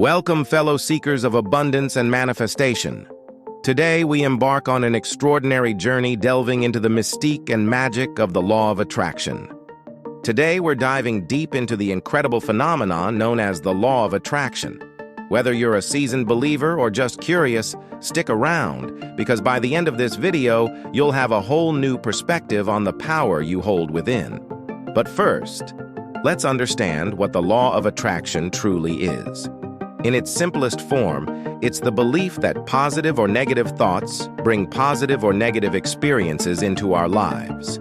Welcome, fellow seekers of abundance and manifestation. Today, we embark on an extraordinary journey delving into the mystique and magic of the law of attraction. Today, we're diving deep into the incredible phenomenon known as the law of attraction. Whether you're a seasoned believer or just curious, stick around, because by the end of this video, you'll have a whole new perspective on the power you hold within. But first, let's understand what the law of attraction truly is. In its simplest form, it's the belief that positive or negative thoughts bring positive or negative experiences into our lives.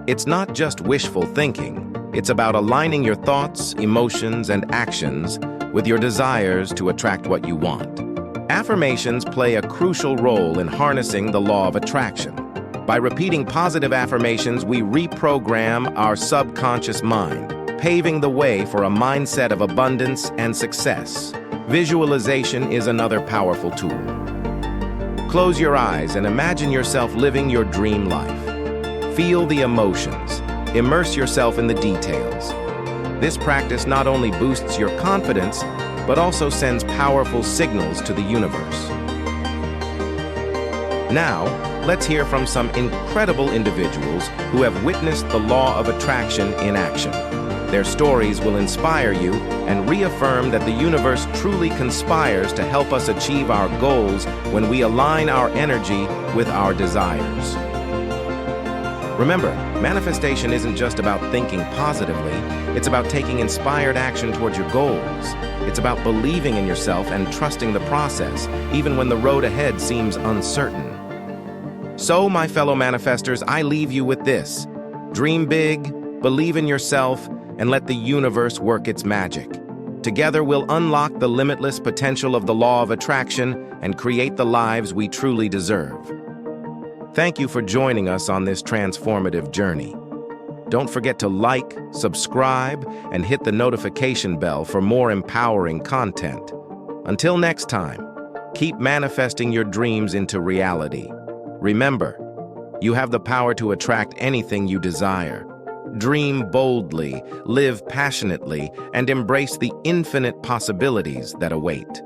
It's not just wishful thinking. It's about aligning your thoughts, emotions, and actions with your desires to attract what you want. Affirmations play a crucial role in harnessing the law of attraction. By repeating positive affirmations, we reprogram our subconscious mind, paving the way for a mindset of abundance and success. Visualization is another powerful tool. Close your eyes and imagine yourself living your dream life. Feel the emotions. Immerse yourself in the details. This practice not only boosts your confidence, but also sends powerful signals to the universe. Now, let's hear from some incredible individuals who have witnessed the law of attraction in action. Their stories will inspire you and reaffirm that the universe truly conspires to help us achieve our goals when we align our energy with our desires. Remember, manifestation isn't just about thinking positively, it's about taking inspired action towards your goals. It's about believing in yourself and trusting the process, even when the road ahead seems uncertain. So, my fellow manifestors, I leave you with this. Dream big, believe in yourself, and let the universe work its magic. Together, we'll unlock the limitless potential of the law of attraction and create the lives we truly deserve. Thank you for joining us on this transformative journey. Don't forget to like, subscribe, and hit the notification bell for more empowering content. Until next time, keep manifesting your dreams into reality. Remember, you have the power to attract anything you desire. Dream boldly, live passionately, and embrace the infinite possibilities that await.